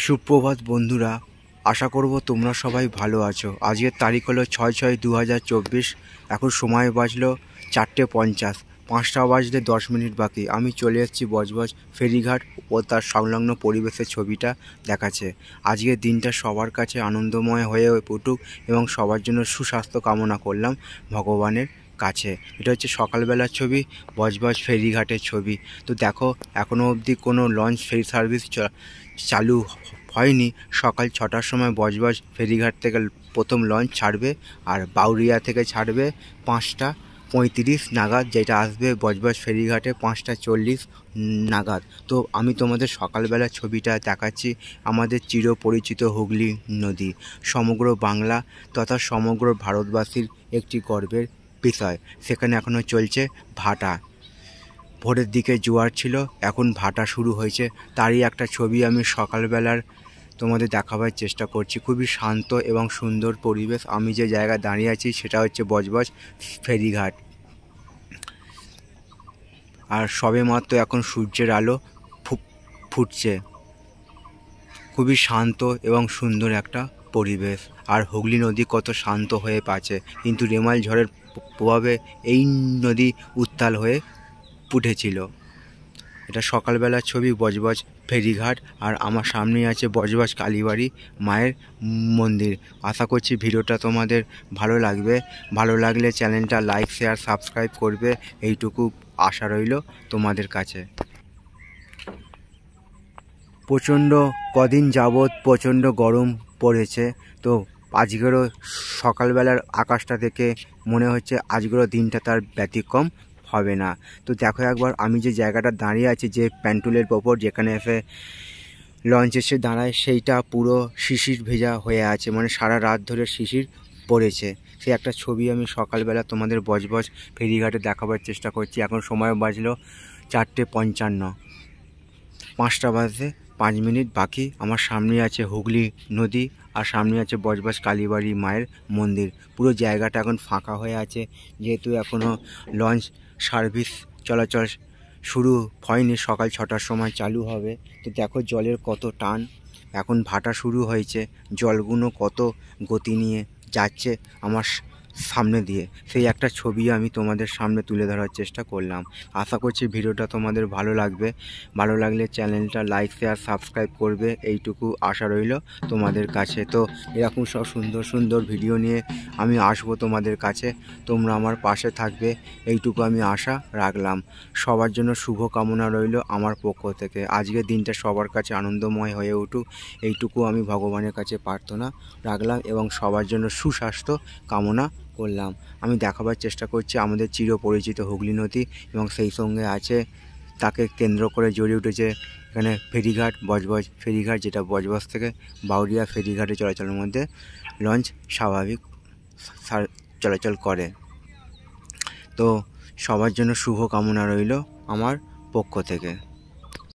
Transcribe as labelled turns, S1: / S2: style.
S1: সুপ্রভাত বন্ধুরা, আশা করব তোমরা সবাই ভালো আছো। আজকের তারিখ হলো 6/6/2024। এখন সময় বাজলো 4:50, 5টা বাজতে 10 মিনিট বাকি। আমি চলে এসেছি বজবজ ফেরিঘাট ও তার সংলগ্ন পরিবেশের ছবিটা দেখাচ্ছে। আজকের দিনটা সবার কাছে আনন্দময় হয়ে উঠুক এবং সবার জন্য সুস্বাস্থ্য কামনা করলাম ভগবানের কাছে। এটা হচ্ছে সকালবেলার ছবি, বজবজ ফেরিঘাটের ছবি। তো দেখো, এখনও অবধি কোনো লঞ্চ ফেরি সার্ভিস চালু হয়নি। সকাল 6টার সময় বজবজ ফেরিঘাট থেকে প্রথম লঞ্চ ছাড়বে, আর বাউরিয়া থেকে ছাড়বে 5টা 35 নাগাদ, যেটা আসবে বজবজ ফেরিঘাটে 5টা 40 নাগাদ। তো আমি তোমাদের সকালবেলা ছবিটা দেখাচ্ছি। আমাদের চিরপরিচিত হুগলি নদী সমগ্র বাংলা তথা সমগ্র ভারতবাসীর একটি গর্বের বিষয়। সেখানে এখনও চলছে ভাটা। ভোরের দিকে জোয়ার ছিল, এখন ভাটা শুরু হয়েছে। তারই একটা ছবি আমি সকালবেলার তোমাদের দেখাবার চেষ্টা করছি। খুবই শান্ত এবং সুন্দর পরিবেশ। আমি যে জায়গায় দাঁড়িয়ে আছি সেটা হচ্ছে বজবজ ফেরিঘাট। আর সবে মাত্র এখন সূর্যের আলো ফুটছে। খুবই শান্ত এবং সুন্দর একটা পরিবেশ। আর হুগলি নদী কত শান্ত হয়ে পাচ্ছে, কিন্তু রেমাল ঝড়ের প্রভাবে এই নদী উত্তাল হয়ে উঠেছিল। এটা সকালবেলার ছবি, বজবজ ফেরিঘাট। আর আমার সামনেই আছে বজবজ কালীবাড়ি মায়ের মন্দির। আশা করছি ভিডিওটা তোমাদের ভালো লাগবে। ভালো লাগলে চ্যানেলটা লাইক, শেয়ার, সাবস্ক্রাইব করবে, এইটুকু আশা রইল তোমাদের কাছে। প্রচণ্ড কদিন যাবৎ প্রচণ্ড গরম পড়েছে। তো আজকেরও সকালবেলার আকাশটা দেখে মনে হচ্ছে আজকেরও দিনটা তার ব্যতিক্রম হবে না। তো দেখো একবার, আমি যে জায়গাটা দাঁড়িয়ে আছি, যে প্যান্টুলের ওপর যেখানে এসে লঞ্চ এসে দাঁড়ায়, সেইটা পুরো শিশির ভেজা হয়ে আছে, মানে সারা রাত ধরে শিশির পড়েছে। সেই একটা ছবি আমি সকালবেলা তোমাদের বজবজ ফেরিঘাটে দেখাবার চেষ্টা করছি। এখন সময় বাজলো 4:55, 5টা বাজতে 5 মিনিট বাকি। আমার সামনে আছে হুগলি নদী, আর সামনে আছে বজবজ কালীবাড়ি মায়ের মন্দির। পুরো জায়গাটা এখন ফাঁকা হয়ে আছে, যেহেতু এখনও লঞ্চ সার্ভিস চলাচল শুরু হয়নি। সকাল 6টার সময় চালু হবে। তো দেখো জলের কত টান, এখন ভাটা শুরু হয়েছে। জলগুলো কত গতি নিয়ে যাচ্ছে আমার সামনে দিয়ে, সেই একটা ছবি আমি তোমাদের সামনে তুলে ধরার চেষ্টা করলাম। আশা করছি ভিডিওটা তোমাদের ভালো লাগবে। ভালো লাগলে চ্যানেলটা লাইক, শেয়ার, সাবস্ক্রাইব করবে, এইটুকু আশা রইল তোমাদের কাছে। তো এরকম সব সুন্দর সুন্দর ভিডিও নিয়ে আমি আসবো তোমাদের কাছে। তোমরা আমার পাশে থাকবে, এইটুকু আমি আশা রাখলাম। সবার জন্য শুভ কামনা রইল আমার পক্ষ থেকে। আজকের দিনটা সবার কাছে আনন্দময় হয়ে উঠুক, এইটুকু আমি ভগবানের কাছে প্রার্থনা রাখলাম এবং সবার জন্য সুস্বাস্থ্য কামনা করলাম। আমি দেখাবার চেষ্টা করছি আমাদের চিরপরিচিত হুগলি নদী, এবং সেই সঙ্গে আছে তাকে কেন্দ্র করে জড়িয়ে উঠেছে এখানে ফেরিঘাট, বজবজ ফেরিঘাট, যেটা বজবজ থেকে বাউরিয়া ফেরিঘাটে চলাচলের মধ্যে লঞ্চ স্বাভাবিক চলাচল করে। তো সবার জন্য শুভ কামনা রইল আমার পক্ষ থেকে।